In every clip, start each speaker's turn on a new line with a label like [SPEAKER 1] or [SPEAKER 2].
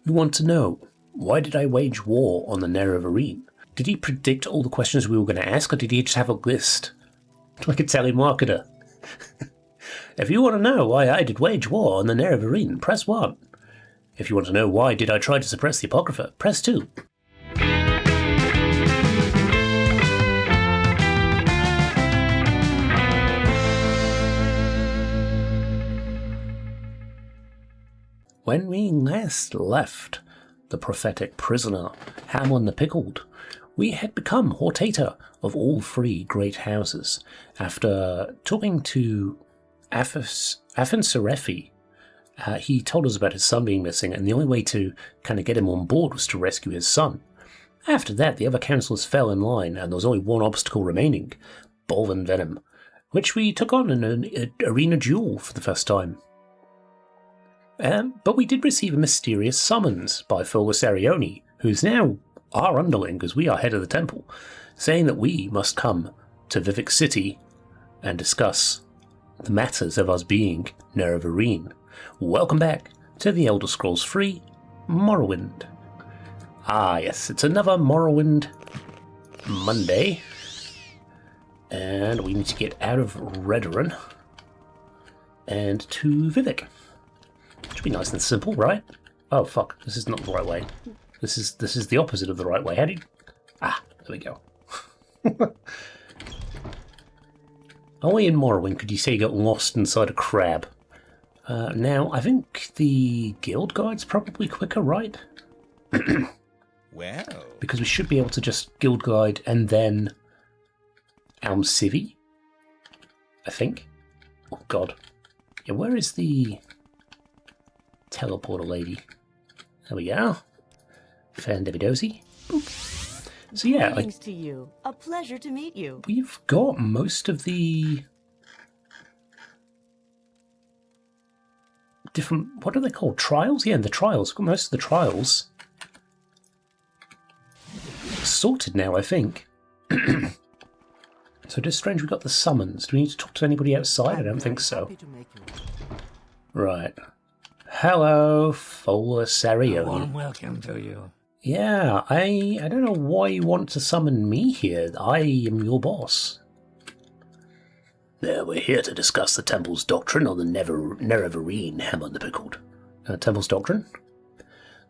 [SPEAKER 1] We want to know, why did I wage war on the Nerevarine? Did he predict all the questions we were going to ask, or did he just have a list? Like a telemarketer. If you want to know why I did wage war on the Nerevarine, press 1. If you want to know why did I try to suppress the Apocrypha, press 2. When we last left the prophetic prisoner, Hamon the Pickled, we had become Hortator of all 3 great houses. After talking to Afenserefi, he told us about his son being missing, and the only way to kind of get him on board was to rescue his son. After that, the other councillors fell in line, and there was only one obstacle remaining, Bolven Venom, which we took on in an arena duel for the first time. But we did receive a mysterious summons by Fulgus Arione, who's now our underling, because we are head of the temple, saying that we must come to Vivec City and discuss the matters of us being Nerevarine. Welcome back to the Elder Scrolls 3 Morrowind. Ah yes, it's another Morrowind Monday, and we need to get out of Redoran and to Vivec. Should be nice and simple, right? Oh fuck, this is not the right way. This is the opposite of the right way. How do you... Ah, there we go. Only in Morrowind could you say you got lost inside a crab. Now, I think the guild guide's probably quicker, right?
[SPEAKER 2] Well...
[SPEAKER 1] Because we should be able to just guild guide and then... Civi? I think? Oh god. Yeah, where is the... teleporter lady? There we go. Fandabidozy. So yeah,
[SPEAKER 3] Greetings to you. A pleasure to meet you.
[SPEAKER 1] We've got most of the different, what are they called? Trials? Yeah, the trials. We've got most of the trials sorted now, I think. So just strange we got the summons. Do we need to talk to anybody outside? I don't think so. Right. Hello, Fulgus Arione.
[SPEAKER 4] Warm welcome to you.
[SPEAKER 1] Yeah, I don't know why you want to summon me here. I am your boss. We're here to discuss the Temple's doctrine on the Nerevarine, Hamon the Pickled. Temple's doctrine?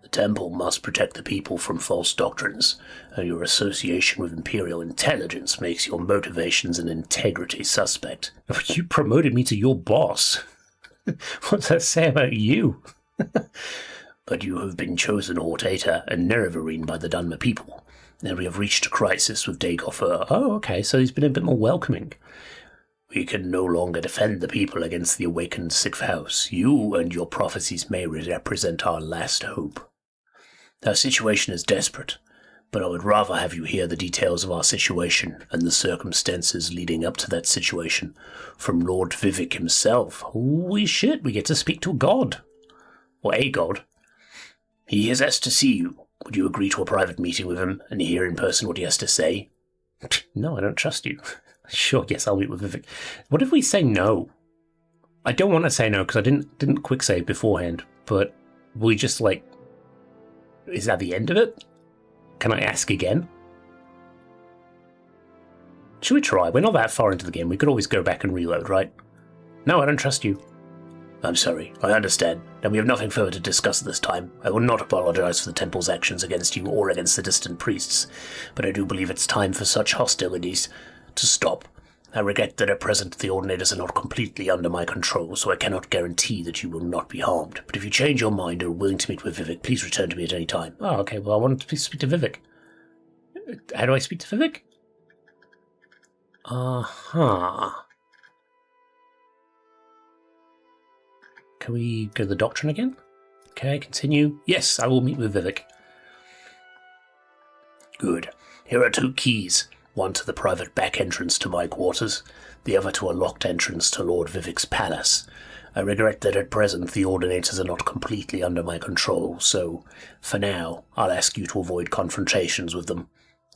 [SPEAKER 1] The Temple must protect the people from false doctrines, and your association with Imperial intelligence makes your motivations and integrity suspect. You promoted me to your boss. What's that say about you? But you have been chosen Hortator and Nerevarine by the Dunmer people, and we have reached a crisis with Dagoth. Oh, okay, so he's been a bit more welcoming. We can no longer defend the people against the awakened Sixth House. You and your prophecies may represent our last hope. Our situation is desperate, but I would rather have you hear the details of our situation and the circumstances leading up to that situation from Lord Vivec himself. Holy shit, we get to speak to a god. Or a god. He has asked to see you. Would you agree to a private meeting with him and hear in person what he has to say? No, I don't trust you. Sure, yes, I'll meet with Vivec. What if we say no? I don't want to say no because I didn't quick save beforehand, but we just like... Is that the end of it? Can I ask again? Should we try? We're not that far into the game. We could always go back and reload, right? No, I don't trust you. I'm sorry. I understand. And we have nothing further to discuss at this time. I will not apologize for the Temple's actions against you or against the distant priests, but I do believe it's time for such hostilities to stop. I regret that at present the Ordinators are not completely under my control, so I cannot guarantee that you will not be harmed. But if you change your mind or are willing to meet with Vivec, please return to me at any time. Oh, okay. Well, I wanted to speak to Vivec. How do I speak to Vivec? Uh-huh. Can we go to the doctrine again? Okay, continue. Yes, I will meet with Vivec. Good. Here are 2 keys. One to the private back entrance to my quarters, the other to a locked entrance to Lord Vivec's palace. I regret that at present the Ordinators are not completely under my control, so, for now, I'll ask you to avoid confrontations with them.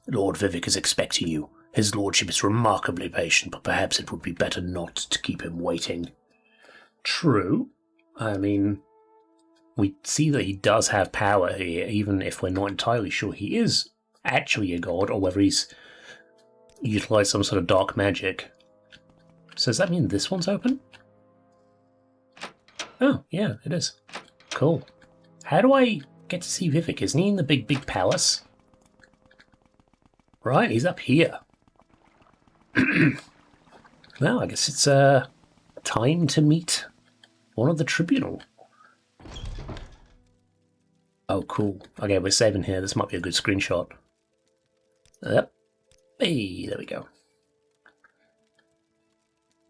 [SPEAKER 1] Lord Vivec is expecting you. His lordship is remarkably patient, but perhaps it would be better not to keep him waiting. True. I mean, we see that he does have power here, even if we're not entirely sure he is actually a god, or whether he's utilized some sort of dark magic. So does that mean this one's open? Oh, yeah, it is. Cool. How do I get to see Vivec? Isn't he in the big palace? Right, he's up here. Well, I guess it's time to meet one of the Tribunal. Oh, cool. Okay, we're saving here. This might be a good screenshot. Yep. Hey, there we go.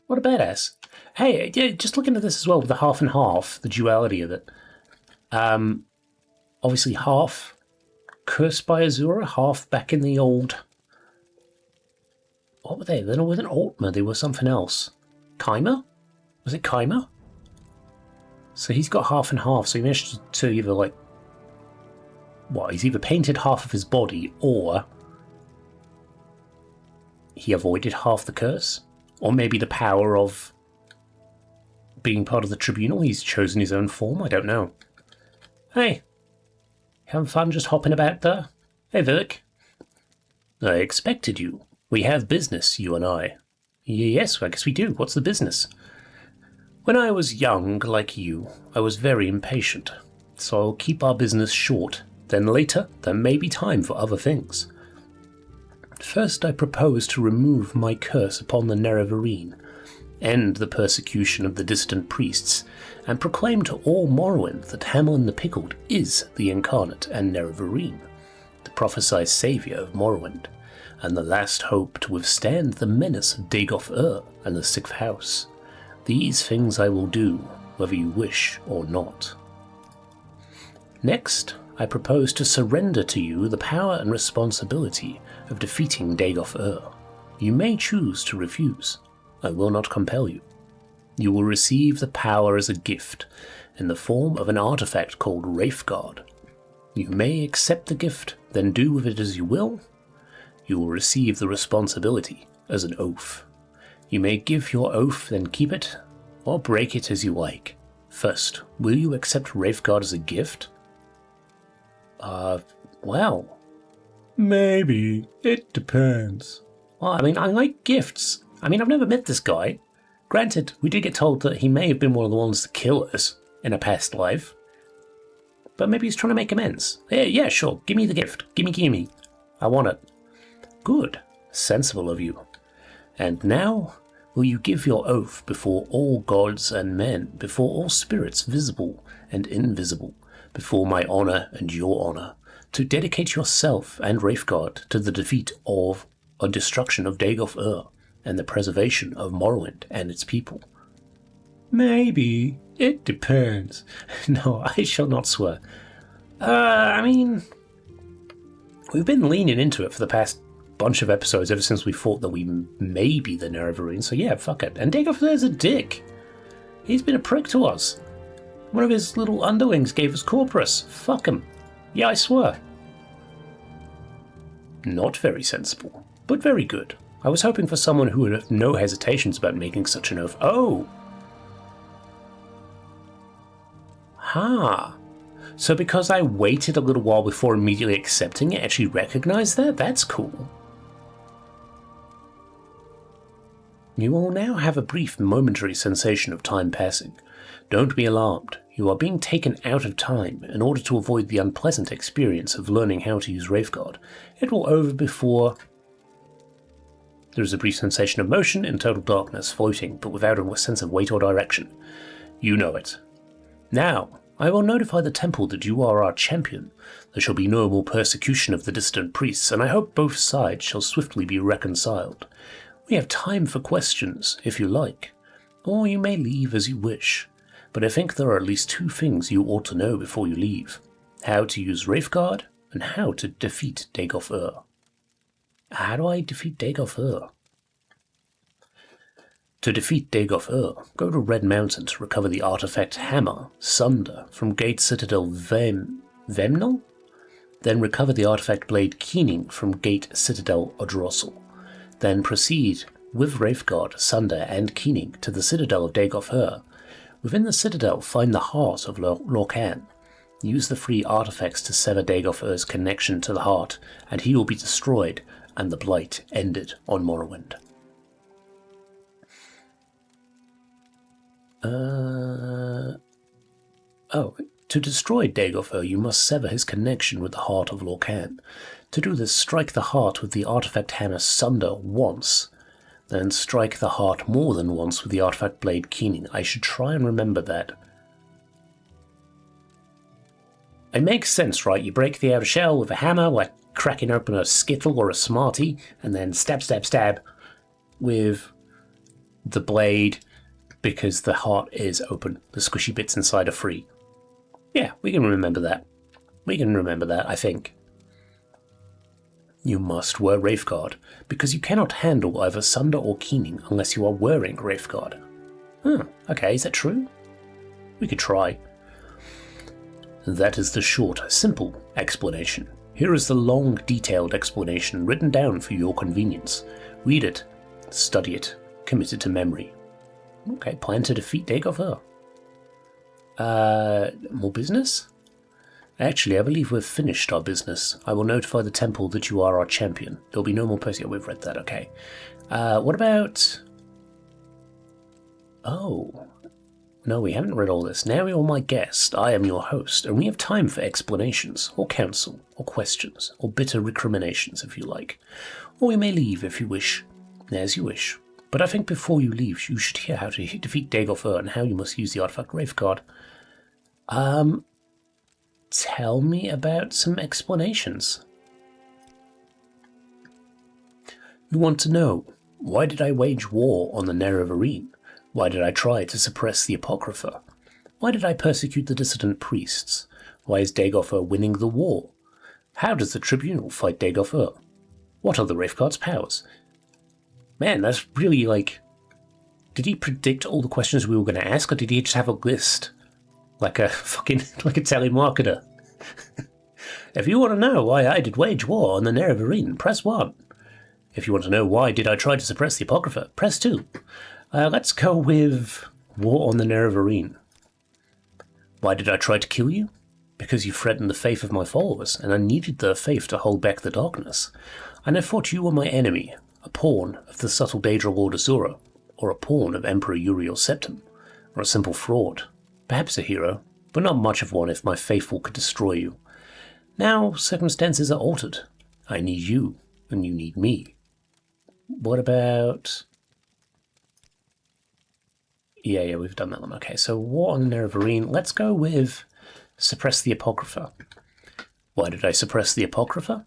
[SPEAKER 1] What a badass. Hey, yeah, just looking at this as well with the half and half, the duality of it. Obviously half cursed by Azura, half back in the old... What were they? They weren't Altma, they were something else. Kaimer? Was it Kaimer? So he's got half and half, so he managed to either like... What, he's either painted half of his body, or he avoided half the curse? Or maybe the power of being part of the Tribunal, he's chosen his own form, I don't know. Hey, having fun just hopping about there? Hey, Vivec. I expected you. We have business, you and I. Yes, I guess we do. What's the business? When I was young, like you, I was very impatient. So I'll keep our business short. Then later, there may be time for other things. First, I propose to remove my curse upon the Nerevarine, end the persecution of the distant priests, and proclaim to all Morrowind that Hamon the Pickled is the incarnate and Nerevarine, the prophesied saviour of Morrowind, and the last hope to withstand the menace of Dagoth-Ur and the Sixth House. These things I will do, whether you wish or not. Next, I propose to surrender to you the power and responsibility of defeating Dagoth-Ur. You may choose to refuse. I will not compel you. You will receive the power as a gift, in the form of an artifact called Wraithguard. You may accept the gift, then do with it as you will. You will receive the responsibility as an oath. You may give your oath, then keep it, or break it as you like. First, will you accept Wraithguard as a gift? Well... Maybe. It depends. Well, I mean, I like gifts. I mean, I've never met this guy. Granted, we did get told that he may have been one of the ones to kill us in a past life. But maybe he's trying to make amends. Yeah, sure. Give me the gift. Gimme. I want it. Good. Sensible of you. And now, will you give your oath before all gods and men, before all spirits visible and invisible, before my honour and your honour, to dedicate yourself and Wraithguard to the defeat of or destruction of Dagoth-Ur and the preservation of Morrowind and its people? Maybe. It depends. No, I shall not swear. I mean, we've been leaning into it for the past bunch of episodes ever since we thought that we may be the Nerevarine, so yeah, fuck it. And Dagoth-Ur's a dick. He's been a prick to us. One of his little underlings gave us Corporus. Fuck him. Yeah, I swear. Not very sensible, but very good. I was hoping for someone who would have no hesitations about making such an oath. Oh! Ha! So because I waited a little while before immediately accepting it, actually recognized that? That's cool. You will now have a brief momentary sensation of time passing. Don't be alarmed. You are being taken out of time in order to avoid the unpleasant experience of learning how to use Wraithguard. It will over before... There is a brief sensation of motion in total darkness, floating, but without a sense of weight or direction. You know it. Now, I will notify the temple that you are our champion. There shall be no more persecution of the distant priests, and I hope both sides shall swiftly be reconciled. We have time for questions, if you like, or you may leave as you wish. But I think there are at least two things you ought to know before you leave. How to use Wraithguard, and how to defeat Dagoth-Ur. How do I defeat Dagoth-Ur? To defeat Dagoth-Ur, go to Red Mountain to recover the artifact Hammer, Sunder, from Gate Citadel Vemnal? Then recover the artifact Blade Keening from Gate Citadel Odrossel. Then proceed with Wraithguard, Sunder, and Keening to the Citadel of Dagoth-Ur. Within the Citadel, find the heart of Lorcan. Use the free artifacts to sever Dagoth-Ur's connection to the heart, and he will be destroyed, and the blight ended on Morrowind. To destroy Dagoth-Ur, you must sever his connection with the heart of Lorcan. To do this, strike the heart with the artifact hammer Sunder once, then strike the heart more than once with the artifact blade Keening. I should try and remember that. It makes sense, right? You break the outer shell with a hammer, like cracking open a Skittle or a Smartie, and then stab, stab, stab with the blade, because the heart is open. The squishy bits inside are free. Yeah, we can remember that. We can remember that, I think. You must wear Wraithguard, because you cannot handle either Sunder or Keening unless you are wearing Wraithguard. Okay, is that true? We could try. That is the short, simple explanation. Here is the long, detailed explanation written down for your convenience. Read it, study it, commit it to memory. Okay, plan to defeat Dagoth-Ur. More business? Actually, I believe we've finished our business. I will notify the temple that you are our champion. There'll be no more Persia. We've read that, okay. What about... Oh... No, we haven't read all this. Now you're my guest, I am your host, and we have time for explanations, or counsel, or questions, or bitter recriminations if you like. Or you may leave if you wish, as you wish. But I think before you leave, you should hear how to defeat Dagoth-Ur and how you must use the artifact Wraithguard. Tell me about some explanations. You want to know, why did I wage war on the Nerevarine? Why did I try to suppress the Apocrypha? Why did I persecute the dissident priests? Why is Dagoth-Ur winning the war? How does the Tribunal fight Dagoth-Ur? What are the Wraithguard's powers? Man, that's really like... Did he predict all the questions we were going to ask, or did he just have a list? Like a fucking... like a telemarketer. If you want to know why I did wage war on the Nerevarine, press 1. If you want to know why did I try to suppress the Apocrypha, press 2. Let's go with war on the Nerevarine. Why did I try to kill you? Because you threatened the faith of my followers, and I needed their faith to hold back the darkness. And I thought you were my enemy, a pawn of the subtle Daedra Lord Azura, or a pawn of Emperor Uriel Septim, or a simple fraud. Perhaps a hero, but not much of one if my faithful could destroy you. Now circumstances are altered. I need you, and you need me. What about... Yeah, we've done that one. Okay, so war on the Nerevarine. Let's go with suppress the Apocrypha. Why did I suppress the Apocrypha?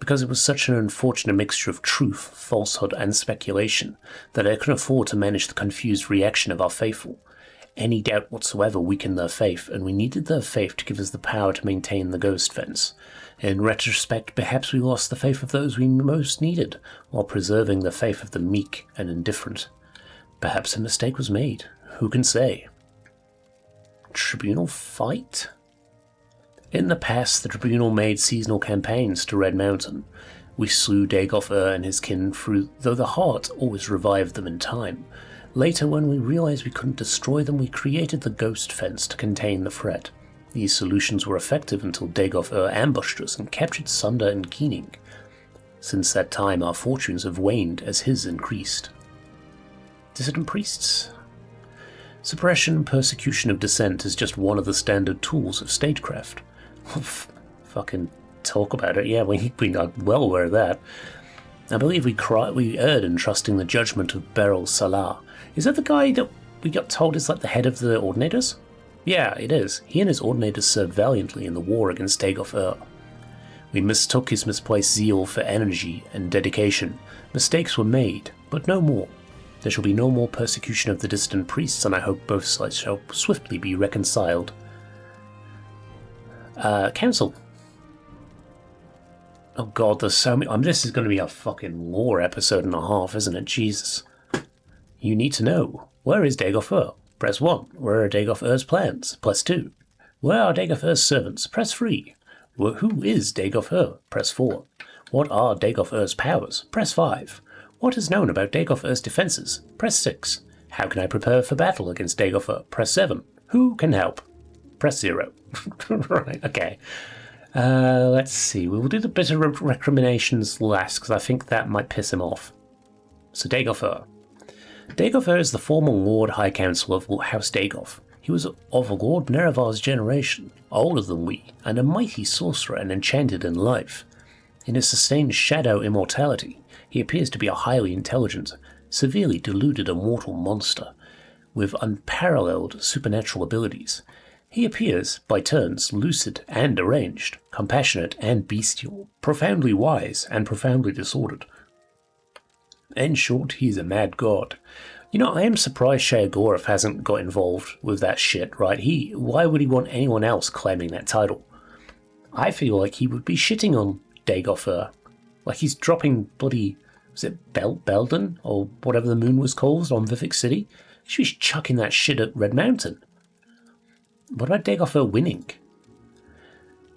[SPEAKER 1] Because it was such an unfortunate mixture of truth, falsehood, and speculation that I couldn't afford to manage the confused reaction of our faithful. Any doubt whatsoever weakened their faith, and we needed their faith to give us the power to maintain the ghost fence. In retrospect, perhaps we lost the faith of those we most needed, while preserving the faith of the meek and indifferent. Perhaps a mistake was made. Who can say? Tribunal fight? In the past, the Tribunal made seasonal campaigns to Red Mountain. We slew Dagoth-Ur and his kin through, though the heart always revived them in time. Later, when we realized we couldn't destroy them, we created the Ghost Fence to contain the threat. These solutions were effective until Dagoth-Ur ambushed us and captured Sunder and Keening. Since that time, our fortunes have waned as his increased. Dissident priests? Suppression and persecution of dissent is just one of the standard tools of statecraft. Fucking talk about it. Yeah, we are well aware of that. I believe we erred in trusting the judgment of Beryl Salah. Is that the guy that we got told is like the head of the Ordinators? Yeah, it is. He and his Ordinators served valiantly in the war against Dagoth-Ur. We mistook his misplaced zeal for energy and dedication. Mistakes were made, but no more. There shall be no more persecution of the dissident priests, and I hope both sides shall swiftly be reconciled. Council. Oh god, there's so many... this is going to be a fucking lore episode and a half, isn't it? Jesus. You need to know. Where is Dagoth-Ur? Press 1. Where are Dagoth-Ur's plans? Press 2. Where are Dagoth-Ur's servants? Press 3. Who is Dagoth-Ur? Press 4. What are Dagoth-Ur's powers? Press 5. What is known about Dagoth-Ur's defenses? Press 6. How can I prepare for battle against Dagoth-Ur? Press 7. Who can help? Press 0. Right, okay. Let's see. We will do the bitter recriminations last, because I think that might piss him off. So Dagoth. Dagoth is the former Lord High Council of House Dagoth. He was of Lord Nerevar's generation, older than we, and a mighty sorcerer and enchanted in life. In his sustained shadow immortality, he appears to be a highly intelligent, severely deluded immortal monster, with unparalleled supernatural abilities. He appears, by turns, lucid and deranged, compassionate and bestial, profoundly wise and profoundly disordered. In short, he's a mad god. You know, I am surprised Sheogorath hasn't got involved with that shit, right? Why would he want anyone else claiming that title? I feel like he would be shitting on Dagoth. Like he's dropping bloody, was it Belden, or whatever the moon was called, on Vivec City? He should be chucking that shit at Red Mountain. What about Dagoth winning?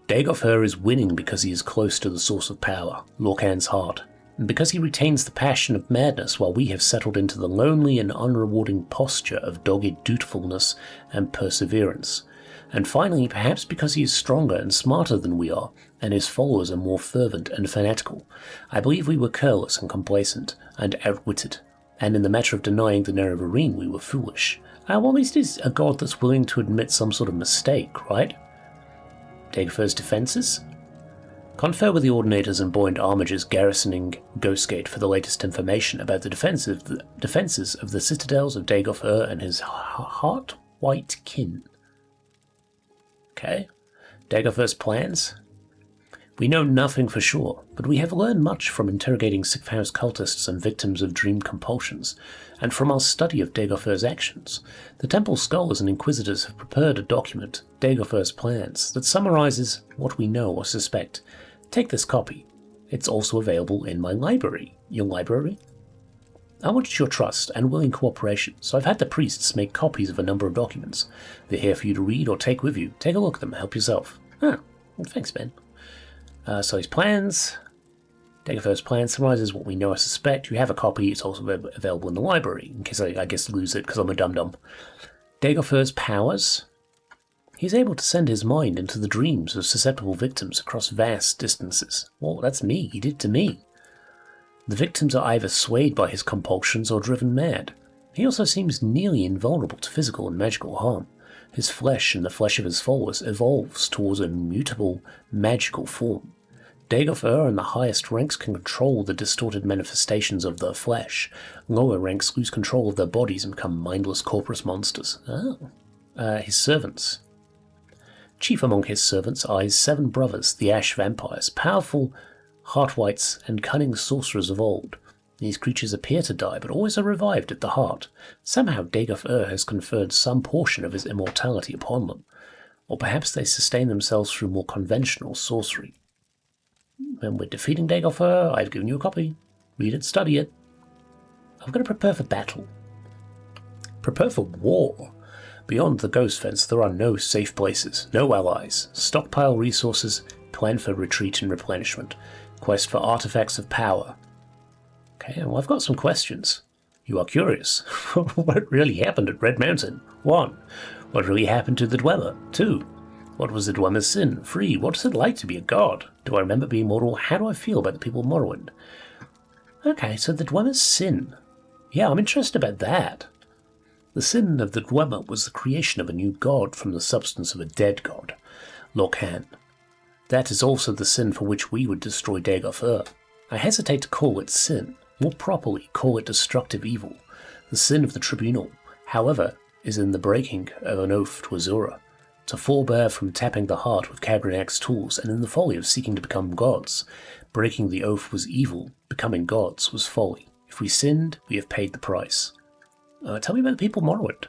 [SPEAKER 1] Dagoth is winning because he is close to the source of power, Lorkhan's heart, and because he retains the passion of madness while we have settled into the lonely and unrewarding posture of dogged dutifulness and perseverance. And finally, perhaps because he is stronger and smarter than we are, and his followers are more fervent and fanatical. I believe we were careless and complacent, and outwitted, and in the matter of denying the Nerevarine we were foolish. Well, at least he's a god that's willing to admit some sort of mistake, right? Dagoth's defences? Confer with the Ordinators and Buoyant Armigers garrisoning Ghostgate for the latest information about the defences of the citadels of Dagoth and his heart-white kin. Okay. Dagoth's plans? We know nothing for sure, but we have learned much from interrogating Sixth House cultists and victims of dream compulsions, and from our study of Dagoth's actions. The Temple Scholars and Inquisitors have prepared a document, Dagoth's Plans, that summarizes what we know or suspect. Take this copy. It's also available in my library. Your library? I wanted your trust and willing cooperation, so I've had the priests make copies of a number of documents. They're here for you to read or take with you. Take a look at them, help yourself. Well, thanks, Ben. So his plans. Dagoth's plan summarizes what we know or suspect. You have a copy, it's also available in the library, in case I guess lose it because I'm a dum-dum. Dagoth's powers. He's able to send his mind into the dreams of susceptible victims across vast distances. Well, that's me, he did to me. The victims are either swayed by his compulsions or driven mad. He also seems nearly invulnerable to physical and magical harm. His flesh and the flesh of his followers evolves towards a mutable, magical form. Dagoth and the highest ranks can control the distorted manifestations of their flesh. Lower ranks lose control of their bodies and become mindless corporate monsters. His servants. Chief among his servants are his 7 brothers, the Ash Vampires, powerful heart-whites and cunning sorcerers of old. These creatures appear to die, but always are revived at the heart. Somehow Dagoth has conferred some portion of his immortality upon them, or perhaps they sustain themselves through more conventional sorcery. When we're defeating Dagoth, I've given you a copy. Read it, study it. I'm going to prepare for battle. Prepare for war. Beyond the ghost fence, there are no safe places, no allies. Stockpile resources, plan for retreat and replenishment. Quest for artifacts of power. Okay, well, I've got some questions. You are curious. What really happened at Red Mountain? 1. What really happened to the Dwemer? 2. What was the Dwemer's sin? 3. What is it like to be a god? Do I remember being mortal? How do I feel about the people of Morrowind? Okay, so the Dwemer's sin. Yeah, I'm interested about that. The sin of the Dwemer was the creation of a new god from the substance of a dead god, Lorkhan. That is also the sin for which we would destroy Dagoth. I hesitate to call it sin. More properly, call it destructive evil. The sin of the Tribunal, however, is in the breaking of an oath to Azura, to forbear from tapping the heart with Kagranak's tools, and in the folly of seeking to become gods. Breaking the oath was evil, becoming gods was folly. If we sinned, we have paid the price. Tell me about the people of Morrowind.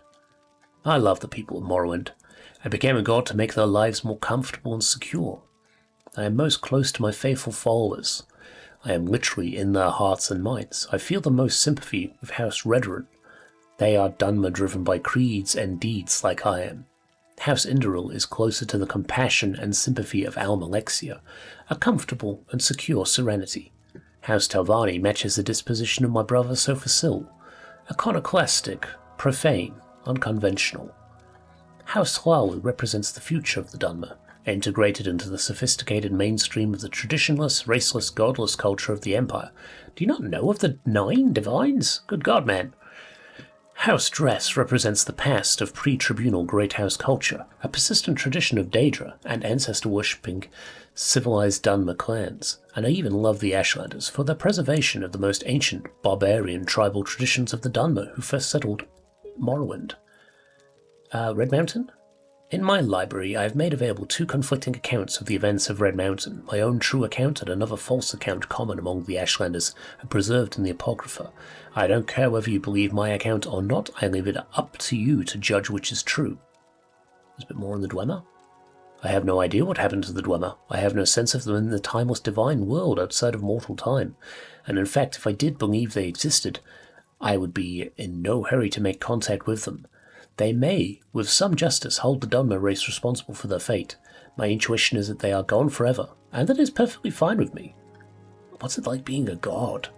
[SPEAKER 1] I love the people of Morrowind. I became a god to make their lives more comfortable and secure. I am most close to my faithful followers. I am literally in their hearts and minds. I feel the most sympathy with House Redoran. They are Dunmer driven by creeds and deeds like I am. House Induril is closer to the compassion and sympathy of Almalexia, a comfortable and secure serenity. House Talvani matches the disposition of my brother Sofasil, iconoclastic, profane, unconventional. House Hualu represents the future of the Dharma, integrated into the sophisticated mainstream of the traditionless, raceless, godless culture of the Empire. Do you not know of the 9 divines? Good God, man. House Dress represents the past of pre-Tribunal Great House culture, a persistent tradition of Daedra and ancestor-worshipping civilized Dunmer clans, and I even love the Ashlanders for their preservation of the most ancient, barbarian tribal traditions of the Dunmer who first settled Morrowind. Red Mountain? In my library, I have made available 2 conflicting accounts of the events of Red Mountain, my own true account and another false account common among the Ashlanders and preserved in the Apocrypha. I don't care whether you believe my account or not, I leave it up to you to judge which is true. There's a bit more on the Dwemer. I have no idea what happened to the Dwemer. I have no sense of them in the timeless divine world outside of mortal time, and in fact, if I did believe they existed, I would be in no hurry to make contact with them. They may, with some justice, hold the Dunmer race responsible for their fate. My intuition is that they are gone forever, and that is perfectly fine with me. What's it like being a god?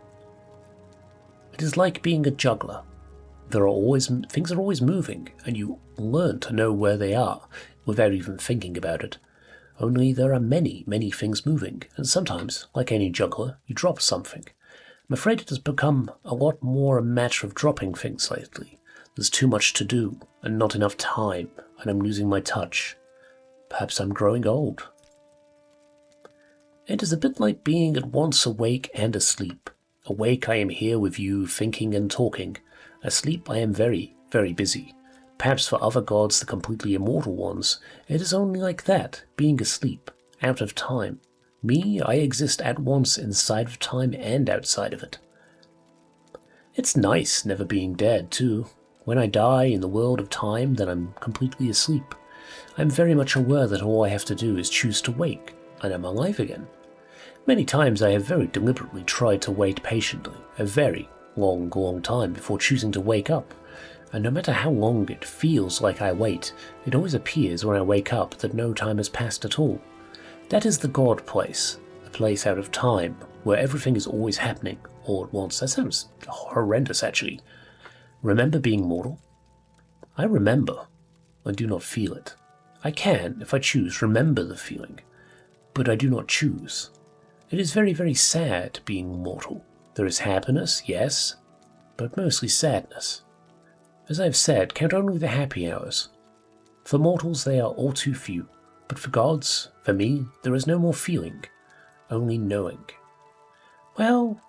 [SPEAKER 1] It is like being a juggler. Things are always moving, and you learn to know where they are, without even thinking about it. Only there are many, many things moving, and sometimes, like any juggler, you drop something. I'm afraid it has become a lot more a matter of dropping things lately. There's too much to do, and not enough time, and I'm losing my touch. Perhaps I'm growing old. It is a bit like being at once awake and asleep. Awake, I am here with you, thinking and talking. Asleep, I am very, very busy. Perhaps for other gods, the completely immortal ones, it is only like that, being asleep, out of time. Me, I exist at once inside of time and outside of it. It's nice never being dead, too. When I die in the world of time, then I'm completely asleep. I'm very much aware that all I have to do is choose to wake, and I'm alive again. Many times I have very deliberately tried to wait patiently, a very long, long time before choosing to wake up, and no matter how long it feels like I wait, it always appears when I wake up that no time has passed at all. That is the God place, the place out of time, where everything is always happening all at once. That sounds horrendous, actually. Remember being mortal? I remember. I do not feel it. I can, if I choose, remember the feeling, but I do not choose. It is very, very sad being mortal. There is happiness, yes, but mostly sadness. As I have said, count only the happy hours. For mortals they are all too few, but for gods, for me, there is no more feeling, only knowing. Well,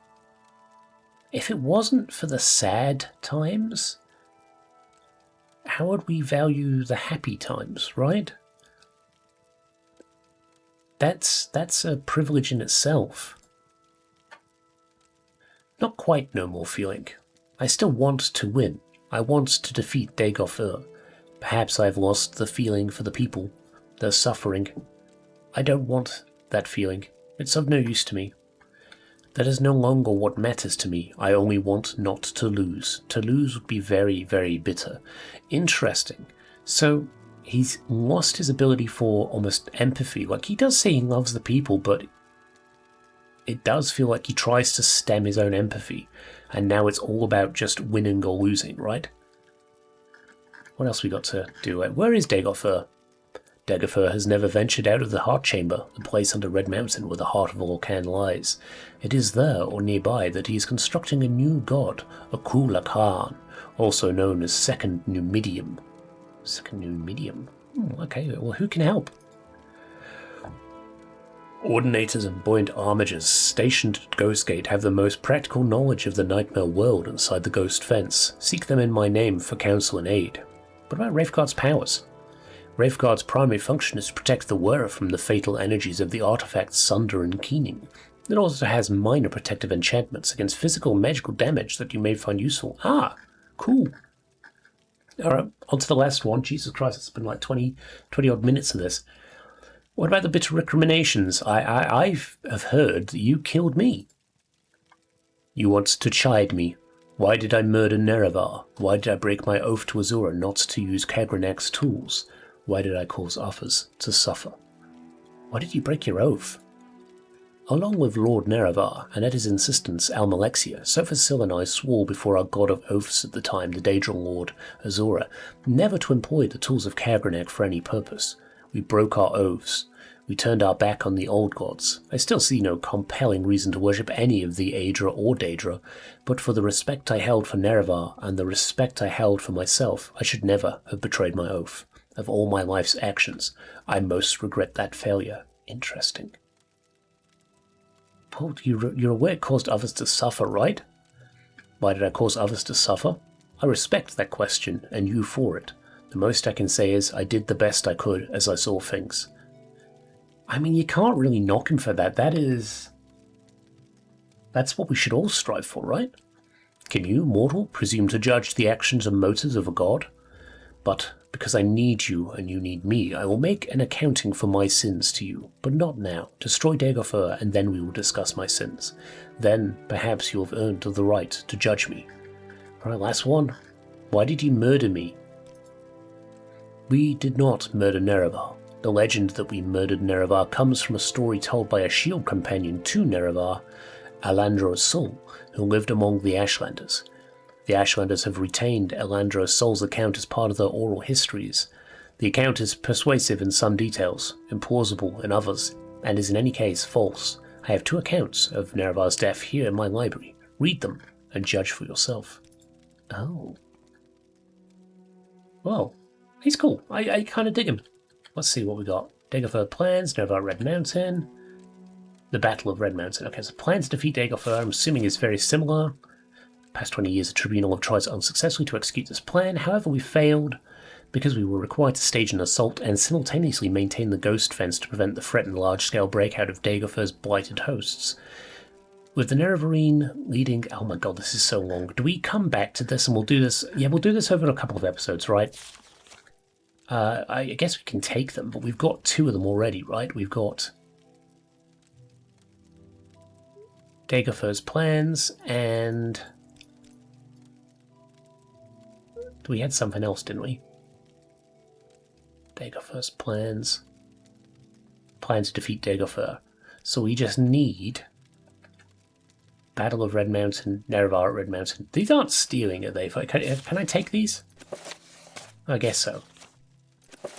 [SPEAKER 1] if it wasn't for the sad times, how would we value the happy times, right? That's a privilege in itself. Not quite no more feeling. I still want to win. I want to defeat Dagoth. Perhaps I've lost the feeling for the people. Their suffering. I don't want that feeling. It's of no use to me. That is no longer what matters to me. I only want not to lose. To lose would be very, very bitter. Interesting. So, he's lost his ability for almost empathy. Like, he does say he loves the people, but it does feel like he tries to stem his own empathy. And now it's all about just winning or losing, right? What else we got to do? Where is Dagoth? Dagoth has never ventured out of the Heart Chamber, the place under Red Mountain where the heart of Orcan lies. It is there, or nearby, that he is constructing a new god, a Kulakhan, also known as Second Numidium. Second Numidium? Okay, well, who can help? Ordinators and buoyant armigers stationed at Ghostgate have the most practical knowledge of the nightmare world inside the ghost fence. Seek them in my name for counsel and aid. What about Wraithguard's powers? Wraithguard's primary function is to protect the wearer from the fatal energies of the artifacts Sunder and Keening. It also has minor protective enchantments against physical and magical damage that you may find useful. Ah, cool. Alright, on to the last one. Jesus Christ, it's been like 20 odd minutes of this. What about the bitter recriminations? I have heard that you killed me. You want to chide me. Why did I murder Nerevar? Why did I break my oath to Azura not to use Kagranak's tools? Why did I cause others to suffer? Why did you break your oath? Along with Lord Nerevar, and at his insistence Almalexia, Sophasil and I swore before our god of oaths at the time, the Daedral Lord Azora, never to employ the tools of Khagrenac for any purpose. We broke our oaths. We turned our back on the old gods. I still see no compelling reason to worship any of the Aedra or Daedra, but for the respect I held for Nerevar and the respect I held for myself, I should never have betrayed my oath. Of all my life's actions, I most regret that failure. Interesting. Paul, you're aware it caused others to suffer, right? Why did I cause others to suffer? I respect that question, and you for it. The most I can say is I did the best I could as I saw things. I mean, you can't really knock him for that. That's what we should all strive for, right? Can you, mortal, presume to judge the actions and motives of a god? But because I need you and you need me, I will make an accounting for my sins to you, but not now. Destroy Dagobah, and then we will discuss my sins. Then, perhaps you have earned the right to judge me. Alright, last one. Why did you murder me? We did not murder Nerevar. The legend that we murdered Nerevar comes from a story told by a shield companion to Nerevar, Alandro's soul, who lived among the Ashlanders. The Ashlanders have retained Elandro's soul's account as part of their oral histories. The account is persuasive in some details, implausible in others, and is in any case false. I have 2 accounts of Nerevar's death here in my library. Read them and judge for yourself. Oh. Well, he's cool. I kind of dig him. Let's see what we got. Dagobah plans, Nerevar Red Mountain. The Battle of Red Mountain. Okay, so plans to defeat Dagobah, I'm assuming is very similar. Past 20 years, the Tribunal have tried unsuccessfully to execute this plan. However, we failed because we were required to stage an assault and simultaneously maintain the ghost fence to prevent the threatened large-scale breakout of Dagobah's blighted hosts. With the Nerevarine leading... Oh my god, this is so long. Do we come back to this and we'll do this... Yeah, we'll do this over a couple of episodes, right? I guess we can take them, but we've got 2 of them already, right? We've got Dagobah's plans and... We had something else, didn't we? Dagobah's plans. Plans to defeat Dagobah. So we just need Battle of Red Mountain, Nerevar at Red Mountain. These aren't stealing, are they? Can I take these? I guess so.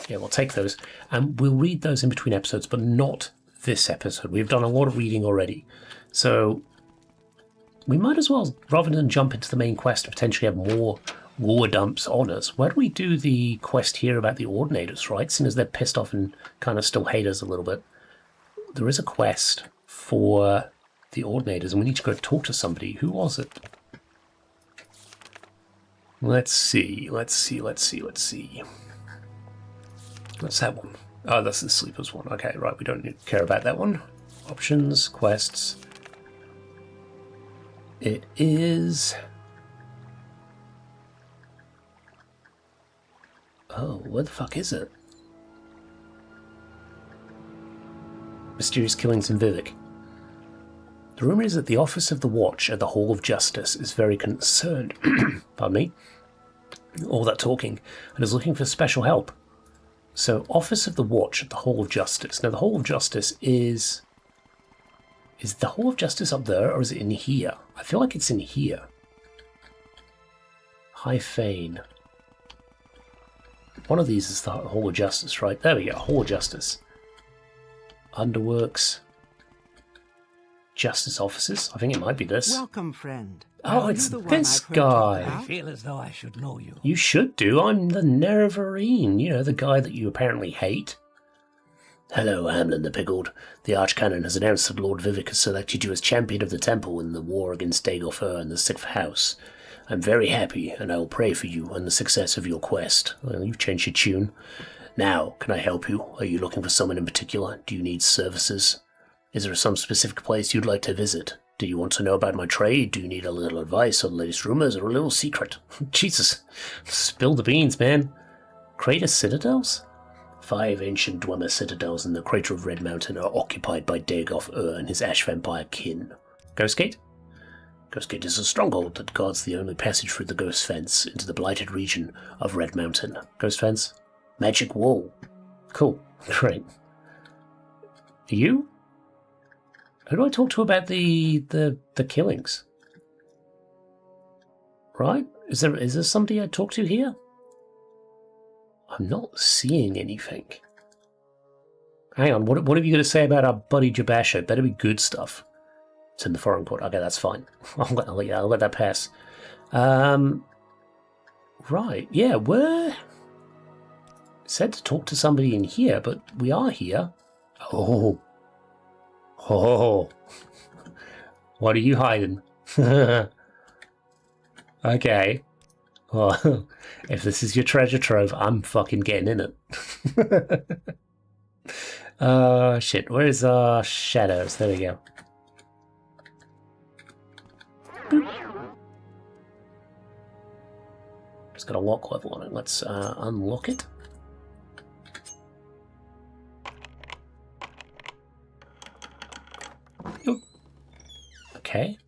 [SPEAKER 1] Yeah, we'll take those. And we'll read those in between episodes, but not this episode. We've done a lot of reading already. So we might as well, rather than jump into the main quest, potentially have more war dumps on us. Why don't we do the quest here about the Ordinators, right? Seeing as they're pissed off and kind of still hate us a little bit. There is a quest for the Ordinators, and we need to go talk to somebody. Who was it? Let's see. What's that one? Oh, that's the Sleepers one. Okay, right, we don't need to care about that one. Options, quests. It is... Oh, where the fuck is it? Mysterious killings in Vivec. The rumour is that the Office of the Watch at the Hall of Justice is very concerned, pardon me, all that talking, and is looking for special help. So, Office of the Watch at the Hall of Justice. Now, the Hall of Justice is... Is the Hall of Justice up there, or is it in here? I feel like it's in here. High Fane. One of these is the Hall of Justice, right? There we go, Hall of Justice. Underworks. Justice offices? I think it might be this.
[SPEAKER 2] Welcome, friend.
[SPEAKER 1] Oh, it's this guy.
[SPEAKER 2] I feel as though I should know you.
[SPEAKER 1] You should do. I'm the Nerevarine. You know, the guy that you apparently hate. Hello, Hamlin the Pickled. The Archcanon has announced that Lord Vivec has selected you as champion of the temple in the war against Dagobah and the Sixth House. I'm very happy, and I will pray for you and the success of your quest. Well, you've changed your tune. Now, can I help you? Are you looking for someone in particular? Do you need services? Is there some specific place you'd like to visit? Do you want to know about my trade? Do you need a little advice on the latest rumors or a little secret? Jesus, spill the beans, man. Crater Citadels? 5 ancient Dwemer citadels in the crater of Red Mountain are occupied by Dagoth and his Ash Vampire kin. Ghostgate? Ghostgate is a stronghold that guards the only passage through the Ghost Fence into the blighted region of Red Mountain. Ghost Fence? Magic Wall. Cool. Great. You? Who do I talk to about the killings? Right? Is there somebody I talk to here? I'm not seeing anything. Hang on, what are you going to say about our buddy Jabasha? Better be good stuff. It's in the foreign court. Okay, that's fine. I'll let that pass. Right, yeah, we're said to talk to somebody in here, but we are here. Oh. What are you hiding? Okay. Well, if this is your treasure trove, I'm fucking getting in it. Shit, where's our shadows? There we go. Boop. It's got a lock level on it. Let's unlock it. Oop. Okay.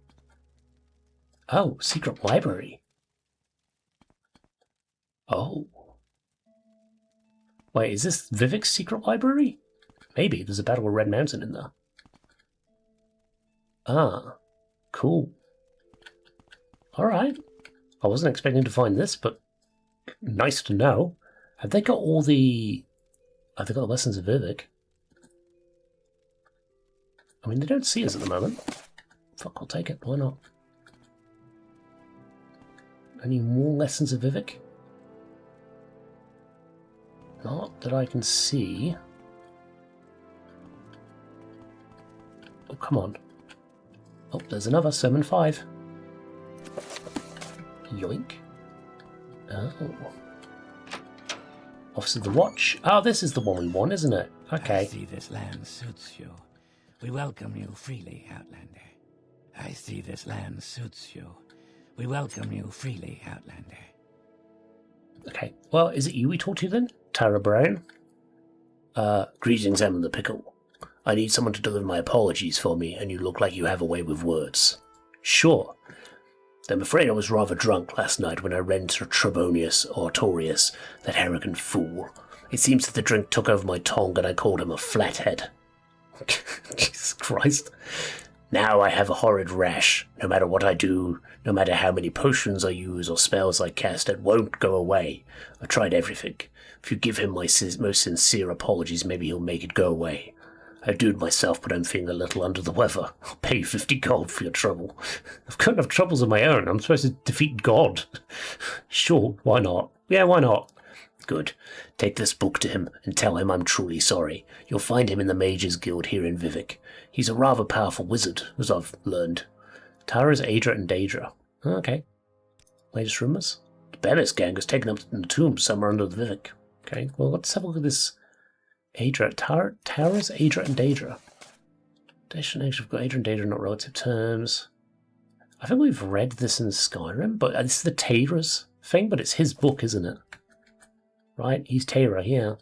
[SPEAKER 1] Oh, secret library. Oh. Wait, is this Vivec's secret library? Maybe. There's a Battle of Red Mountain in there. Ah. Cool. Alright. I wasn't expecting to find this, but nice to know. Have they got all the... Have they got the lessons of Vivec? I mean, they don't see us at the moment. Fuck, I'll take it. Why not? Any more lessons of Vivec? Not that I can see. Oh, come on. Oh, there's another. Summon 5. Yoink. Oh. Office of the Watch. Oh, this is the one we want, isn't it? Okay.
[SPEAKER 2] I see this land suits you. We welcome you freely, Outlander. I see this land suits you. We welcome you freely, Outlander.
[SPEAKER 1] Okay. Well, is it you we talk to then? Tara Brown? Greetings, Em and the Pickle. I need someone to deliver my apologies for me, and you look like you have a way with words. Sure. I'm afraid I was rather drunk last night when I ran into Trebonius or Torius, that arrogant fool. It seems that the drink took over my tongue and I called him a flathead. Jesus Christ. Now I have a horrid rash. No matter what I do, no matter how many potions I use or spells I cast, it won't go away. I've tried everything. If you give him my most sincere apologies, maybe he'll make it go away. I do it myself, but I'm feeling a little under the weather. I'll pay you 50 gold for your trouble. I've got enough troubles of my own. I'm supposed to defeat God. Sure, why not? Yeah, why not? Good. Take this book to him and tell him I'm truly sorry. You'll find him in the Mages Guild here in Vivec. He's a rather powerful wizard, as I've learned. Tara's Adra and Daedra. Okay. Latest rumours? The Bellis gang was taken up in the tomb somewhere under the Vivec. Okay, well, let's have a look at this. Adra. Tara's Adra and Daedra. Destination of Adra and Daedra not relative terms. I think we've read this in Skyrim, but it's the Tara's thing, but it's his book, isn't it? Right, he's Tara, yeah.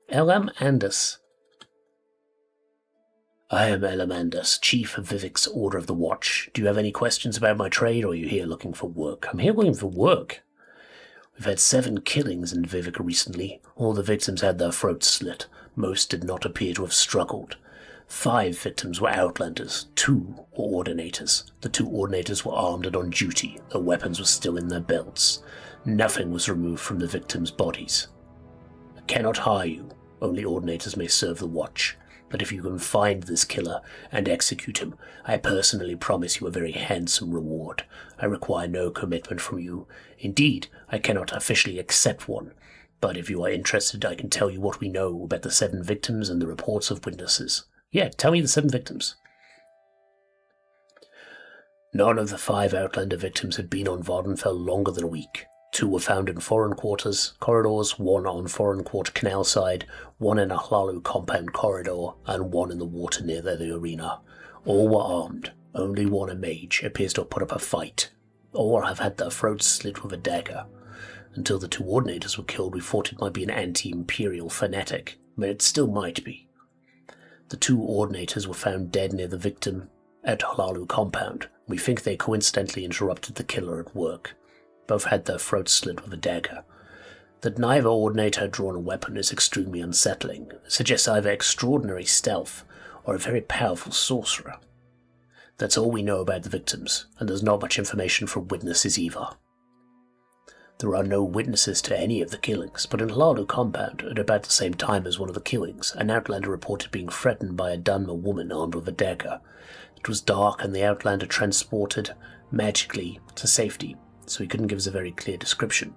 [SPEAKER 1] Elam Andus. I am Elam Andus, Chief of Vivec's Order of the Watch. Do you have any questions about my trade, or are you here looking for work? I'm here looking for work. We've had 7 killings in Vivec recently. All the victims had their throats slit. Most did not appear to have struggled. 5 victims were outlanders. 2 were ordinators. The 2 ordinators were armed and on duty. Their weapons were still in their belts. Nothing was removed from the victims' bodies. I cannot hire you. Only ordinators may serve the watch. But if you can find this killer and execute him, I personally promise you a very handsome reward. I require no commitment from you. Indeed, I cannot officially accept one. But if you are interested, I can tell you what we know about the 7 victims and the reports of witnesses. Yeah, tell me the 7 victims. None of the 5 Outlander victims had been on Vardenfell longer than a week. 2 were found in foreign corridors, 1 on foreign quarter canal side, 1 in a Hlalu compound corridor, and 1 in the water near the arena. All were armed. Only 1, a mage, appears to have put up a fight. All have had their throats slit with a dagger. Until the 2 ordinators were killed, we thought it might be an anti-imperial fanatic, but it still might be. The 2 ordinators were found dead near the victim at Hlalu compound. We think they coincidentally interrupted the killer at work. Both had their throats slit with a dagger. That neither ordinator had drawn a weapon is extremely unsettling. It suggests either extraordinary stealth or a very powerful sorcerer. That's all we know about the victims, and there's not much information from witnesses either. There are no witnesses to any of the killings, but in Lado compound, at about the same time as one of the killings, an Outlander reported being threatened by a Dunmer woman armed with a dagger. It was dark and the Outlander transported magically to safety, so he couldn't give us a very clear description,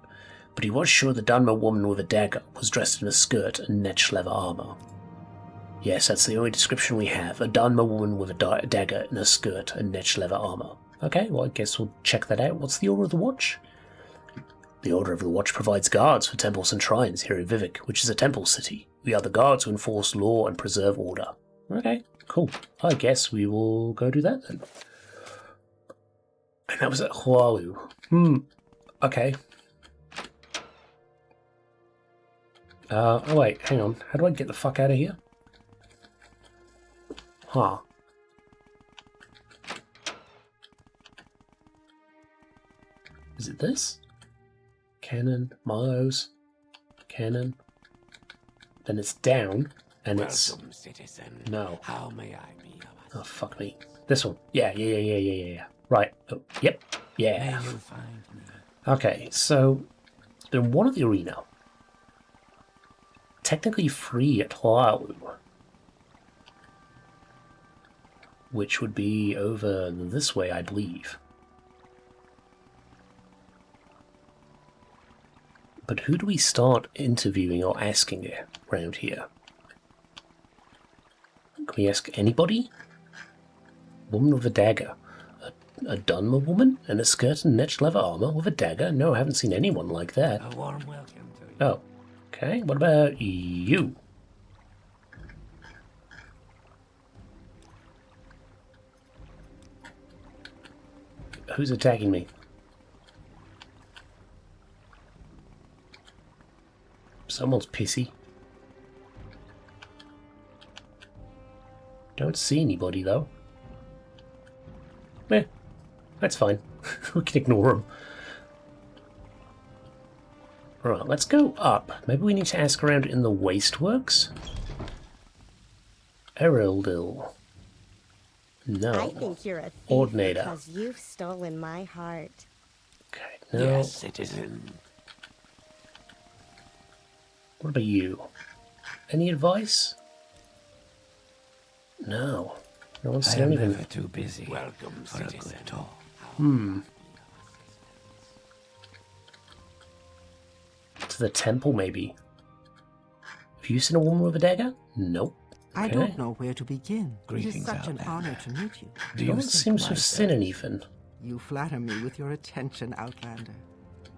[SPEAKER 1] but he was sure the Dunmer woman with a dagger was dressed in a skirt and netch leather armour. Yes, that's the only description we have, a Dunmer woman with a dagger in a skirt and netch leather armour. Okay, well I guess we'll check that out. What's the Order of the Watch? The Order of the Watch provides guards for temples and shrines here in Vivec, which is a temple city. We are the guards who enforce law and preserve order. Okay, cool. I guess we will go do that then. And that was at Hualu. Okay. Oh wait, hang on. How do I get the fuck out of here? Huh. Is it this? Cannon, Miles, cannon. Then it's down, and it's...
[SPEAKER 2] Welcome, citizen.
[SPEAKER 1] No.
[SPEAKER 2] How may I be of
[SPEAKER 1] Oh, fuck me. This one. Yeah. Right. Oh, yep. Yeah.
[SPEAKER 2] May you find me?
[SPEAKER 1] Okay, so in one of the arena, technically free at Hualu, which would be over this way, I believe. But who do we start interviewing or asking around here? Can we ask anybody? Woman with a dagger. A Dunmer woman in a skirt and netched leather armour with a dagger? No, I haven't seen anyone like that.
[SPEAKER 2] A warm welcome to you.
[SPEAKER 1] Oh, okay. What about you? Who's attacking me? Someone's pissy. Don't see anybody though. Eh, that's fine. We can ignore them. Right, let's go up. Maybe we need to ask around in the wasteworks? Erildil. No.
[SPEAKER 4] I think you're a thief
[SPEAKER 1] Ordinator.
[SPEAKER 4] because you've stolen my heart.
[SPEAKER 1] Okay, no.
[SPEAKER 2] Yes, citizen.
[SPEAKER 1] What about you? Any advice? No. No one's
[SPEAKER 2] I
[SPEAKER 1] said
[SPEAKER 2] am
[SPEAKER 1] anything.
[SPEAKER 2] never too busy. Welcome, for
[SPEAKER 3] citizen.
[SPEAKER 2] a good talk.
[SPEAKER 1] To the temple, maybe. Have you seen a woman with a dagger? Nope.
[SPEAKER 5] I don't know where to begin. It
[SPEAKER 2] Greetings,
[SPEAKER 5] is such an
[SPEAKER 2] Outlander.
[SPEAKER 5] honor to meet you.
[SPEAKER 2] Do
[SPEAKER 1] No
[SPEAKER 2] you
[SPEAKER 1] one
[SPEAKER 2] think
[SPEAKER 1] seems to have seen
[SPEAKER 2] myself-
[SPEAKER 1] anything.
[SPEAKER 5] You flatter me with your attention, Outlander.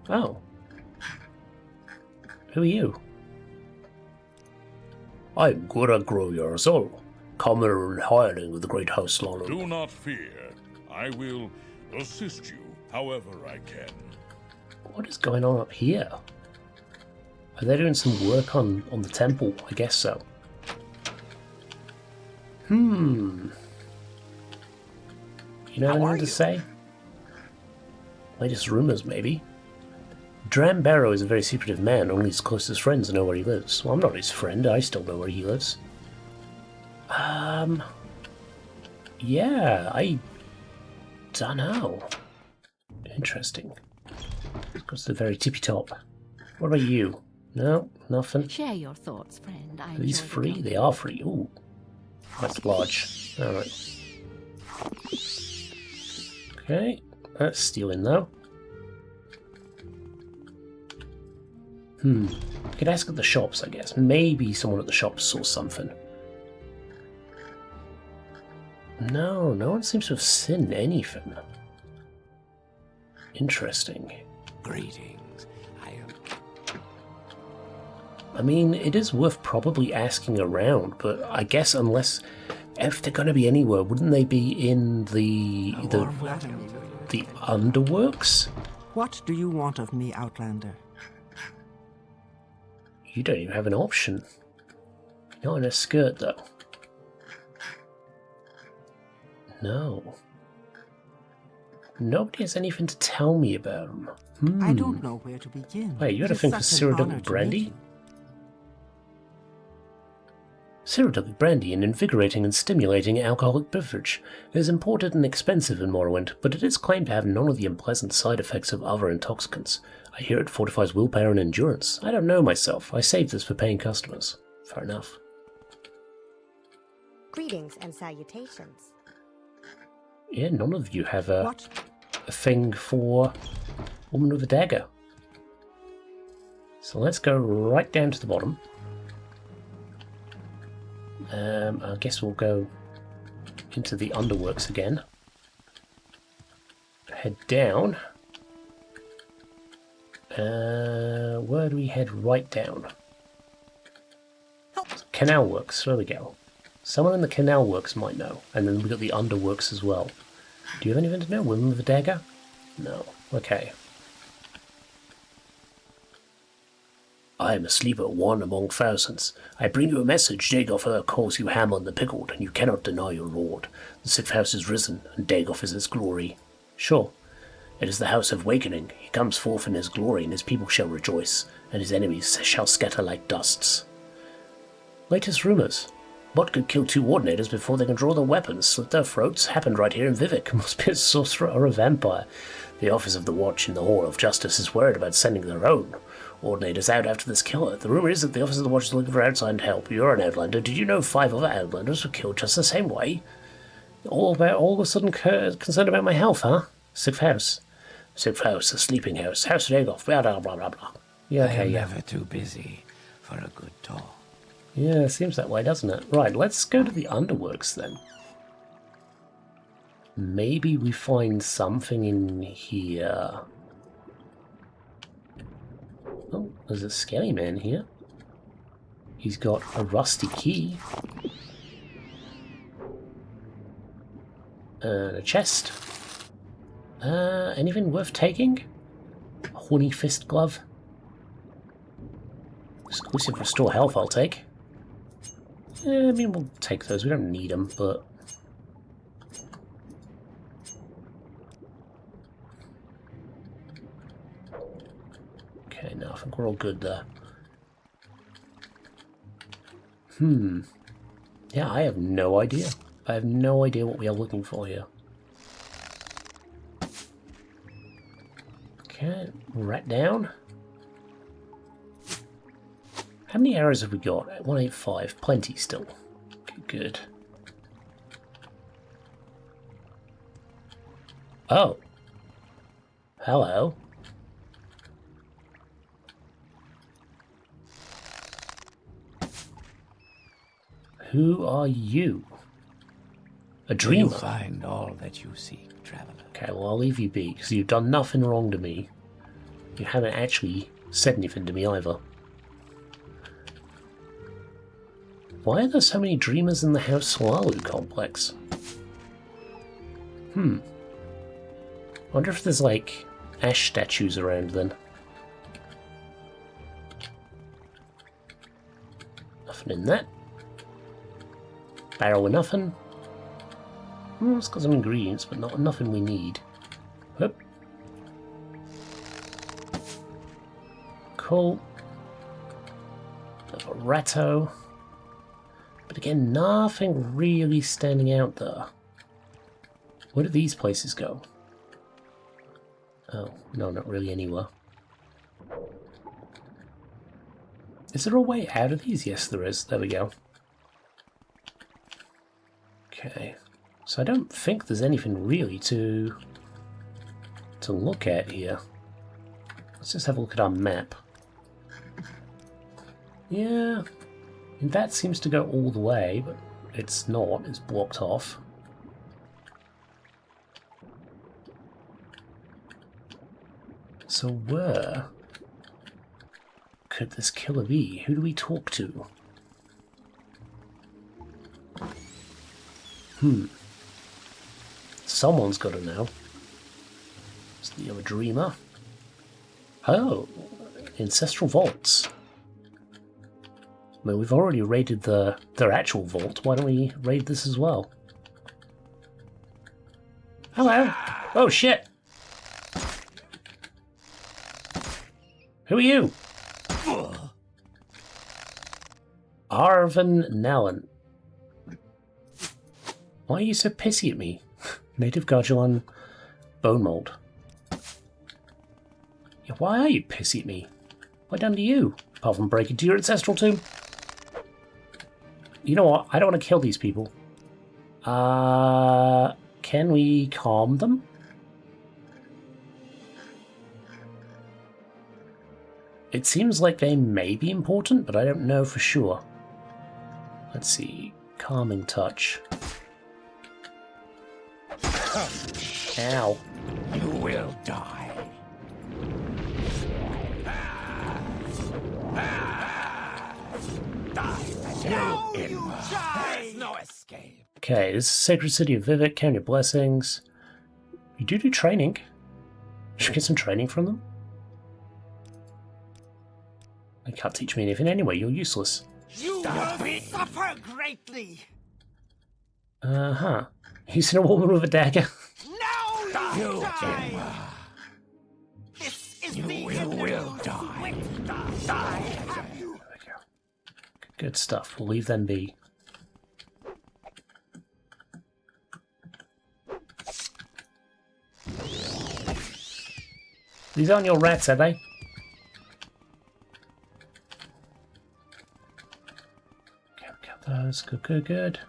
[SPEAKER 1] Oh. Who are you? I'm Gura Groyerzol, commoner and hireling of the Great House Lalo.
[SPEAKER 6] Do not fear. I will assist you however I can.
[SPEAKER 1] What is going on up here? Are they doing some work on the temple? I guess so. You know anything to say? Latest rumors, maybe. Dram Barrow is a very secretive man. Only his closest friends know where he lives. Well, I'm not his friend. I still know where he lives. Yeah, I don't know. Interesting. Goes to the very tippy top. What about you? No, nothing.
[SPEAKER 3] Share your thoughts, friend. I
[SPEAKER 1] Are these
[SPEAKER 3] enjoy the
[SPEAKER 1] free?
[SPEAKER 3] company.
[SPEAKER 1] They are free. Ooh. That's large. Alright. Okay. That's stealing though. Could ask at the shops, I guess. Maybe someone at the shops saw something. No, no one seems to have seen anything. Interesting.
[SPEAKER 2] Greetings.
[SPEAKER 1] I mean, it is worth probably asking around, but I guess unless... If they're going to be anywhere, wouldn't they be in the
[SPEAKER 5] Flatter me with your
[SPEAKER 1] the underworks?
[SPEAKER 5] What do you want of me, Outlander?
[SPEAKER 1] You don't even have an option. Not in a skirt, though. No. Nobody has anything to tell me about them.
[SPEAKER 5] I don't know where to begin.
[SPEAKER 1] Wait, you had
[SPEAKER 5] It
[SPEAKER 1] a
[SPEAKER 5] is
[SPEAKER 1] thing for
[SPEAKER 5] such an honor
[SPEAKER 1] Cyrodiil
[SPEAKER 5] to
[SPEAKER 1] brandy?
[SPEAKER 5] meet you.
[SPEAKER 1] Cyrodiilic brandy, an invigorating and stimulating alcoholic beverage. It is imported and expensive in Morrowind, but it is claimed to have none of the unpleasant side effects of other intoxicants. I hear it fortifies willpower and endurance. I don't know myself. I saved this for paying customers. Fair enough.
[SPEAKER 4] Greetings and salutations.
[SPEAKER 1] Yeah, none of you have a
[SPEAKER 5] What?
[SPEAKER 1] thing for Woman with a Dagger. So let's go right down to the bottom. I guess we'll go into the underworks again. Head down. Where do we head right down? Canal Works, there we go. Someone in the Canal Works might know. And then we've got the underworks as well. Do you have anything to know? Women with a Dagger? No. Okay. I am a sleeper, one among thousands. I bring you a message. Dagoth calls you Ham on the Pickled, and you cannot deny your lord. The sixth house is risen, and Dagoth is its glory. Sure. It is the house of Wakening. He comes forth in his glory, and his people shall rejoice, and his enemies shall scatter like dusts. Latest rumours. What could kill two Ordinators before they can draw their weapons, slit their throats? Happened right here in Vivec. Must be a sorcerer or a vampire. The office of the Watch in the Hall of Justice is worried about sending their own Ordinators out after this killer. The rumour is that the office of the Watch is looking for outside help. You're an Outlander. Did you know 5 other Outlanders were killed just the same way? All of a sudden concerned about my health, huh? Sixth house. Sixth house, a sleeping house. House of Dagoth, blah, blah, blah, blah, blah. Yeah, okay,
[SPEAKER 2] I am
[SPEAKER 1] yeah.
[SPEAKER 2] never too busy for a good talk.
[SPEAKER 1] Yeah, seems that way, doesn't it? Right, let's go to the underworks then. Maybe we find something in here. Oh, there's a skelly man here. He's got a rusty key. And a chest. Anything worth taking? A horny fist glove. Exclusive restore health I'll take. I mean, we'll take those. We don't need them, but... Okay, now I think we're all good there. Yeah, I have no idea. I have no idea what we are looking for here. Okay, right down. How many arrows have we got? 185. Plenty still. Okay, good. Oh. Hello. Who are you? A dreamer?
[SPEAKER 2] You'll find all that you seek, traveler.
[SPEAKER 1] Okay, well, I'll leave you be, because you've done nothing wrong to me. You haven't actually said anything to me either. Why are there so many dreamers in the House Solalu complex? Wonder if there's, like, ash statues around then. Nothing in that. Barrel of nothing. It's got some ingredients, but nothing we need. Whoop. Cool. Another ratto. But again, nothing really standing out there. Where do these places go? Oh, no, not really anywhere. Is there a way out of these? Yes, there is. There we go. Okay. So I don't think there's anything really to look at here. Let's just have a look at our map. Yeah, and that seems to go all the way, but it's not. It's blocked off. So where could this killer be? Who do we talk to? Someone's got to know. Is the other dreamer? Oh, ancestral vaults. Well, we've already raided their actual vault. Why don't we raid this as well? Hello. Oh shit. Who are you? Arvin Nallen. Why are you so pissy at me? Native Gargelan bone mold. Yeah, why are you pissy at me? What done to you? Apart from breaking into your ancestral tomb? You know what? I don't want to kill these people. Can we calm them? It seems like they may be important, but I don't know for sure. Let's see. Calming touch. Ow.
[SPEAKER 2] You will die. There's no escape.
[SPEAKER 1] Okay, this is Sacred City of Vivec. Count your blessings. You do training. Should get some training from them. They can't teach me anything anyway. You're useless.
[SPEAKER 5] You will suffer greatly.
[SPEAKER 1] Uh-huh. You seen a woman with a dagger?
[SPEAKER 5] Now you die.
[SPEAKER 2] You will die.
[SPEAKER 1] There we go. Good stuff. We'll leave them be. These aren't your rats, are they? Count those. Good, good, good.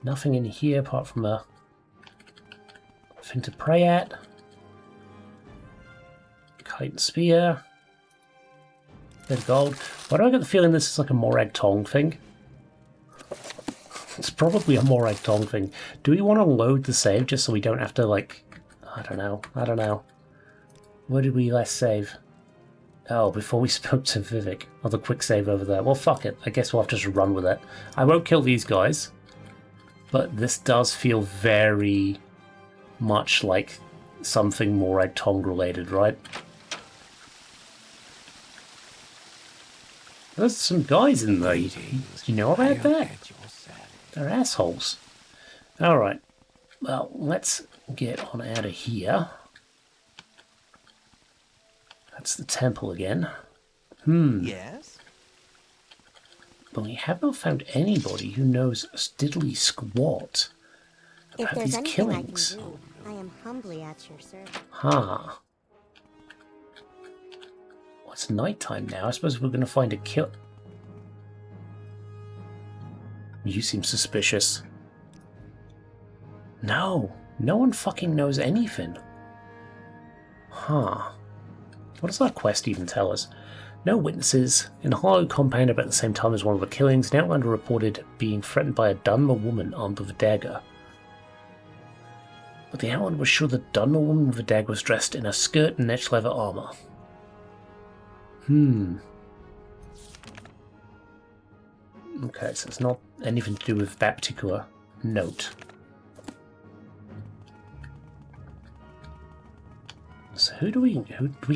[SPEAKER 1] Nothing in here apart from a thing to pray at. Kite and spear. Bit of gold. Why do I get the feeling this is like a Morag Tong thing? It's probably a Morag Tong thing. Do we want to load the save just so we don't have to, like... I don't know. Where did we last save? Oh, before we spoke to Vivec. Oh, the quick save over there. Well, fuck it. I guess we'll have to just run with it. I won't kill these guys. But this does feel very much like something Morag Tong related, right? There's some guys in there. You know about that? They're assholes. Alright. Well, let's get on out of here. That's the temple again.
[SPEAKER 5] Yes?
[SPEAKER 1] But we have not found anybody who knows diddly squat
[SPEAKER 4] If
[SPEAKER 1] about
[SPEAKER 4] there's
[SPEAKER 1] these
[SPEAKER 4] anything
[SPEAKER 1] killings.
[SPEAKER 4] I can do, I am humbly at your service.
[SPEAKER 1] Huh. Well, it's nighttime now. I suppose we're going to find a kill. You seem suspicious. No. No one fucking knows anything. Huh. What does that quest even tell us? No witnesses. In a hollow compound about the same time as one of the killings, an outlander reported being threatened by a Dunmer woman armed with a dagger. But the outlander was sure the Dunmer woman with a dagger was dressed in a skirt and edge leather armor. Okay, so it's not anything to do with that particular note. So who do we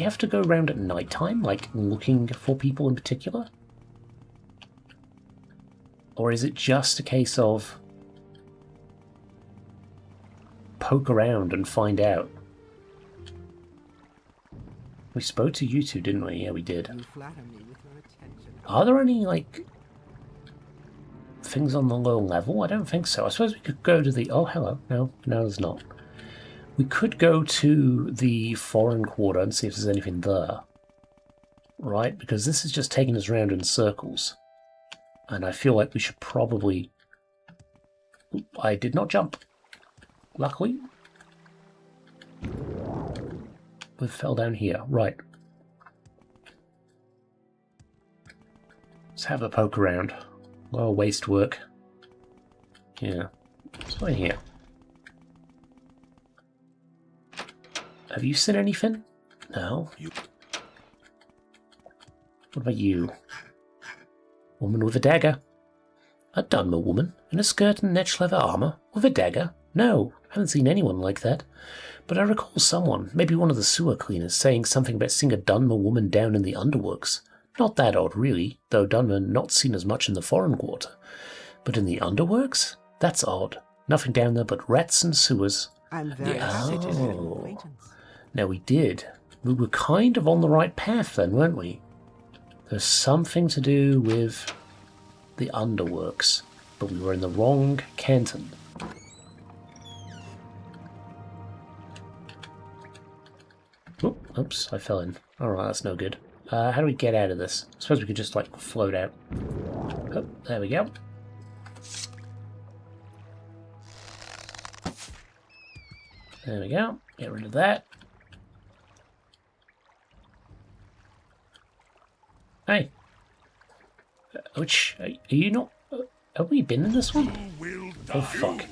[SPEAKER 1] have to go around at night time, like looking for people in particular? Or is it just a case of poke around and find out? We spoke to you two, didn't we? Yeah, we did.
[SPEAKER 5] You flatter me with your attention.
[SPEAKER 1] Are there any, like, things on the low level? I don't think so. I suppose we could go to the... Oh, hello. No, there's not. We could go to the foreign quarter and see if there's anything there. Right? Because this is just taking us around in circles. And I feel like we should probably... I did not jump. Luckily. We fell down here. Right. Let's have a poke around. Well, waste work. Yeah. Let's go in here. Have you seen anything? No. What about you? Woman with a dagger. A Dunmer woman in a skirt and edge leather armor with a dagger? No, haven't seen anyone like that. But I recall someone, maybe one of the sewer cleaners, saying something about seeing a Dunmer woman down in the underworks. Not that odd, really, though Dunmer not seen as much in the foreign quarter. But in the underworks? That's odd. Nothing down there but rats and sewers.
[SPEAKER 5] I'm very happy to make your acquaintance.
[SPEAKER 1] Now we did. We were kind of on the right path then, weren't we? There's something to do with the Underworks, but we were in the wrong canton. Oh, oops, I fell in. Alright, that's no good. How do we get out of this? I suppose we could just, like, float out. Oh, there we go. There we go. Get rid of that. Hey. Which, are you not... have we been in this one? Oh, fuck.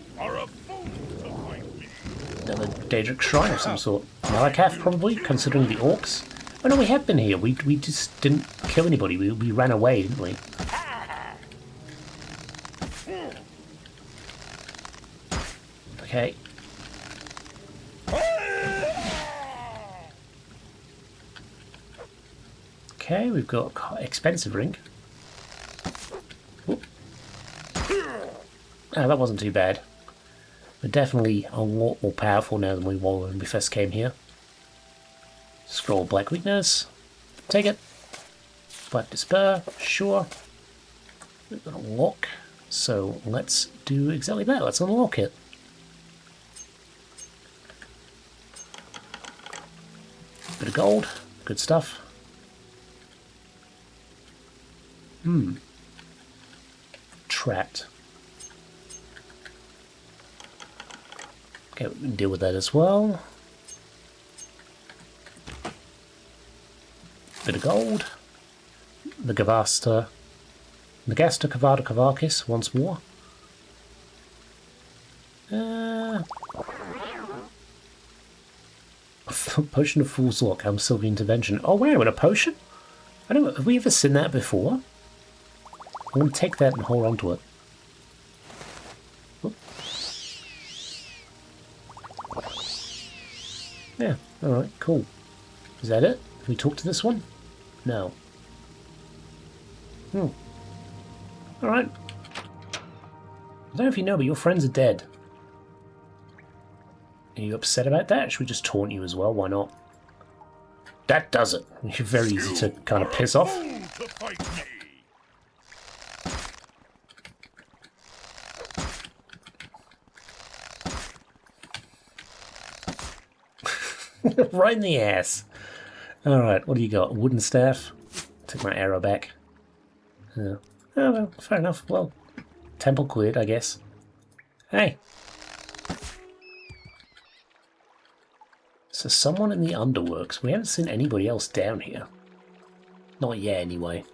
[SPEAKER 1] Another Daedric shrine of some sort. Malakath, probably, considering the orcs. Oh no, we have been here. We just didn't kill anybody. We ran away, didn't we? Okay. Okay, we've got an expensive ring. Ah, that wasn't too bad. We're definitely a lot more powerful now than we were when we first came here. Scroll Black Weakness. Take it. Black Despair. Sure. We've got a lock. So let's do exactly that. Let's unlock it. Bit of gold. Good stuff. Trapped. Okay, we can deal with that as well. Bit of gold. The Nagasta Kavada Kavakis once more. Potion of Fool's Lock, Sylvie Intervention. Oh wow, and a potion? I don't know, have we ever seen that before? I'm going to take that and hold on to it. Oop. Yeah, alright, cool. Is that it? Can we talk to this one? No. Alright. I don't know if you know, but your friends are dead. Are you upset about that? Should we just taunt you as well? Why not? That does it. You're very easy to kind of piss off. Right in the ass. Alright, what do you got? Wooden staff? Take my arrow back. Oh well, fair enough. Well, temple cleared, I guess. Hey! So someone in the Underworks. We haven't seen anybody else down here. Not yet, anyway.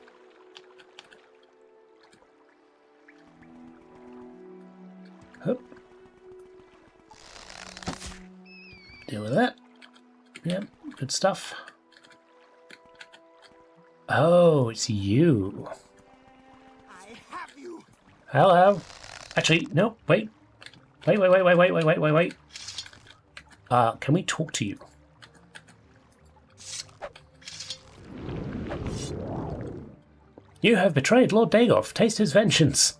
[SPEAKER 1] Hup. Deal with that. Yep, good stuff. Oh, it's you.
[SPEAKER 5] I have you.
[SPEAKER 1] Hello. Actually, no, wait. Wait. Can we talk to you? You have betrayed Lord Dagoth. Taste his vengeance.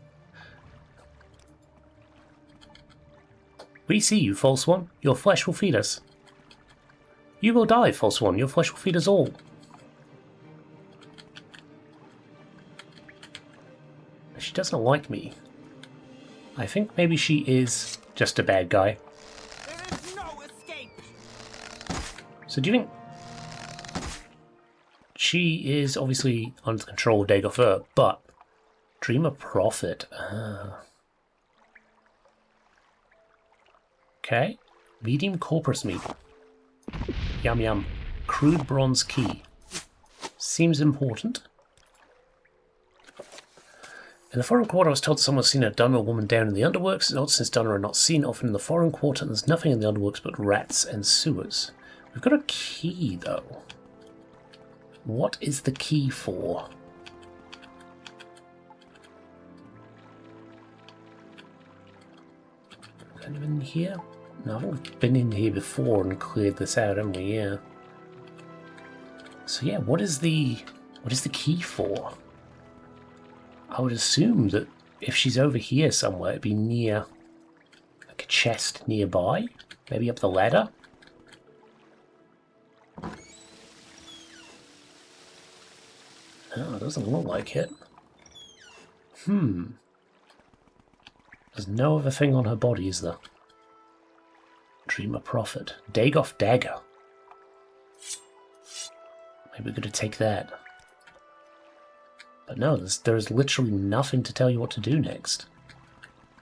[SPEAKER 1] We see you, false one. Your flesh will feed us. You will die, false one. Your flesh will feed us all. She doesn't like me. I think maybe she is just a bad guy.
[SPEAKER 5] There is no escape.
[SPEAKER 1] So do you think she is obviously under the control of Dagoth, but Dreamer Prophet? Okay. Medium corpus meat. Yum yum. Crude bronze key. Seems important. In the foreign quarter, I was told someone has seen a Dunmer woman down in the underworks. It's odd since Dunmer are not seen often in the foreign quarter, and there's nothing in the underworks but rats and sewers. We've got a key, though. What is the key for? Is anyone in here? No, I think we've been in here before and cleared this out, haven't we? Yeah. So yeah, what is the key for? I would assume that if she's over here somewhere, it'd be near, like a chest nearby, maybe up the ladder. Oh, it doesn't look like it. There's no other thing on her body, is there? Dreamer Prophet. Dagoff Dagger. Maybe we're going to take that. But no, there's literally nothing to tell you what to do next.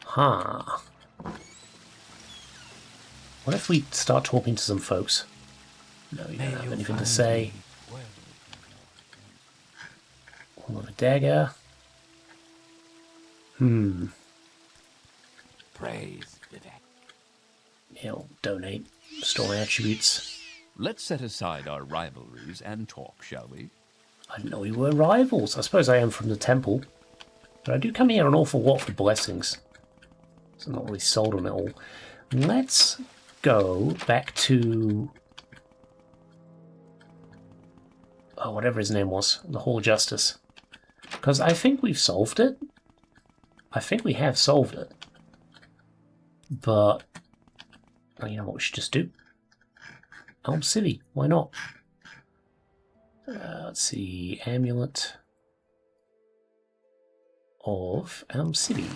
[SPEAKER 1] Huh. What if we start talking to some folks? No, you don't have anything to say. Another dagger.
[SPEAKER 2] Praise Vivec.
[SPEAKER 1] He'll donate. Store attributes.
[SPEAKER 7] Let's set aside our rivalries and talk, shall we?
[SPEAKER 1] I didn't know we were rivals. I suppose I am from the temple. But I do come here an awful lot for blessings. So I'm not really sold on it all. Let's go back to... oh, whatever his name was. The Hall of Justice. Because I think we've solved it. I think we have solved it. But... oh, you know what we should just do? Elm City. Why not? Let's see. Amulet of Elm City.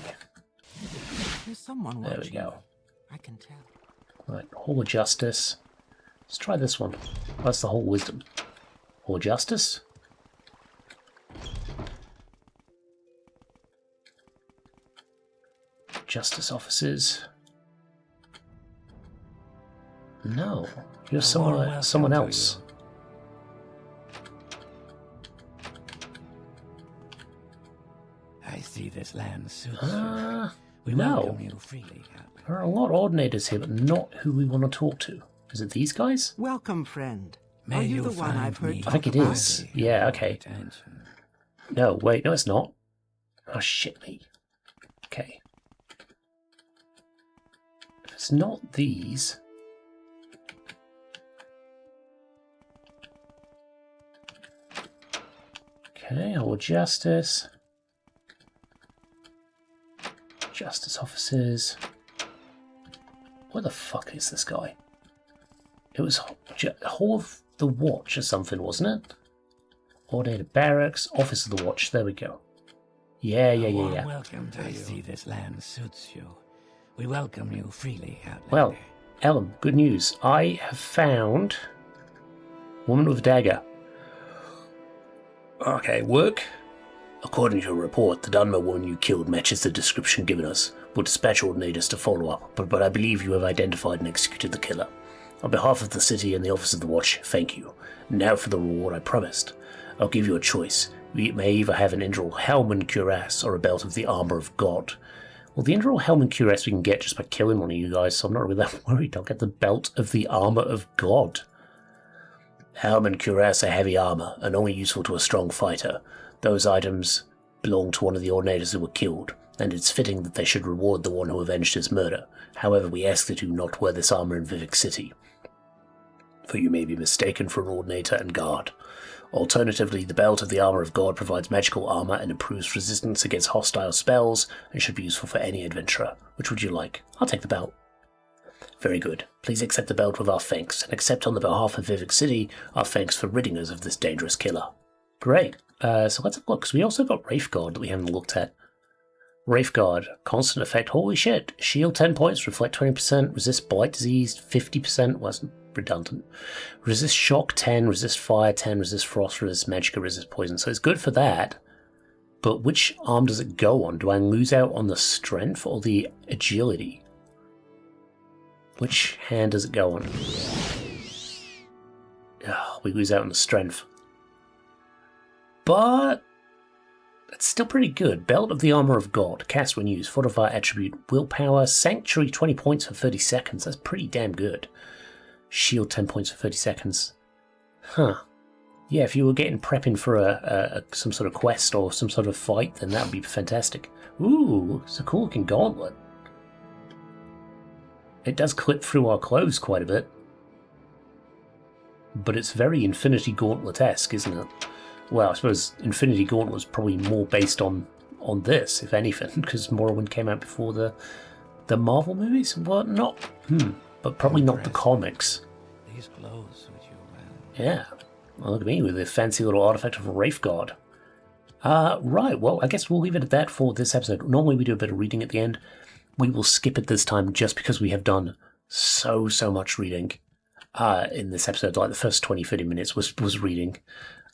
[SPEAKER 5] There's someone
[SPEAKER 1] There we
[SPEAKER 5] watching.
[SPEAKER 1] go.
[SPEAKER 5] I can tell.
[SPEAKER 1] Right, Hall of Justice. Let's try this one. That's the Hall of Wisdom. Hall of Justice. Justice offices. No, you're someone else.
[SPEAKER 2] I see this land suits
[SPEAKER 1] No.
[SPEAKER 2] you. We welcome you freely.
[SPEAKER 1] There are a lot of ordinators here, but not who we want to talk to. Is it these guys?
[SPEAKER 5] Welcome, friend.
[SPEAKER 2] May
[SPEAKER 5] Are you
[SPEAKER 2] you
[SPEAKER 5] the one
[SPEAKER 2] find
[SPEAKER 5] I've heard
[SPEAKER 2] me
[SPEAKER 1] I think it
[SPEAKER 5] talk about?
[SPEAKER 1] is. Yeah, okay.
[SPEAKER 2] Attention.
[SPEAKER 1] No, wait, no it's not. Oh, shit me. Okay. If it's not these... okay, Hall of Justice. Justice offices. Where the fuck is this guy? It was Hall of the Watch or something, wasn't it? Ordained Barracks, Office of the Watch. There we go. Yeah.
[SPEAKER 2] Welcome to I see this land suits you. We welcome you freely, Outlander.
[SPEAKER 1] Well, Ellen, good news. I have found Woman with a Dagger. Okay, work. According to your report, the Dunmer woman you killed matches the description given us. We'll dispatch ordinators to follow up, but I believe you have identified and executed the killer. On behalf of the city and the Office of the Watch, thank you. Now for the reward I promised. I'll give you a choice. We may either have an Indral helm and cuirass or a belt of the armor of God. Well, the Indral helm and cuirass we can get just by killing one of you guys, so I'm not really that worried. I'll get the belt of the armor of God. Helm and cuirass are heavy armor and only useful to a strong fighter. Those items belong to one of the ordinators who were killed, and it's fitting that they should reward the one who avenged his murder. However, we ask that you not wear this armor in Vivec City, for you may be mistaken for an ordinator and guard. Alternatively, the belt of the armor of God provides magical armor and improves resistance against hostile spells, and should be useful for any adventurer. Which would you like? I'll take the belt. Very good. Please accept the belt with our thanks, and accept on the behalf of Vivec City our thanks for ridding us of this dangerous killer. Great. So let's have a look, because we also got Wraithguard that we haven't looked at. Wraithguard, constant effect, holy shit. Shield 10 points, reflect 20%, resist blight disease 50%, wasn't redundant. Resist shock 10, resist fire 10, resist frost, resist magicka, resist poison. So it's good for that. But which arm does it go on? Do I lose out on the strength or the agility? Which hand does it go on? Oh, we lose out on the strength. But it's still pretty good. Belt of the Armor of God. Cast when used. Fortify attribute. Willpower. Sanctuary 20 points for 30 seconds. That's pretty damn good. Shield 10 points for 30 seconds. Huh. Yeah, if you were getting prepping for some sort of quest or some sort of fight, then that would be fantastic. Ooh, it's a cool looking gauntlet. It does clip through our clothes quite a bit. But it's very Infinity Gauntlet-esque, isn't it? Well, I suppose Infinity Gauntlet was probably more based on this, if anything, because Morrowind came out before the Marvel movies. Well, not, but probably not the comics.
[SPEAKER 2] These clothes suit you well.
[SPEAKER 1] Yeah. Well, look at me with the fancy little artifact of a Wraithguard. Right, well, I guess we'll leave it at that for this episode. Normally we do a bit of reading at the end. We will skip it this time just because we have done so much reading in this episode. Like the first 20-30 minutes was reading.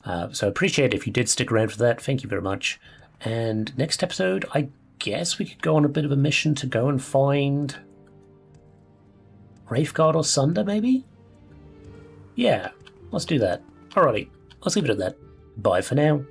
[SPEAKER 1] So I appreciate it if you did stick around for that. Thank you very much. And next episode, I guess we could go on a bit of a mission to go and find Wraithguard or Sunder, maybe? Yeah, let's do that. Alrighty, let's leave it at that. Bye for now.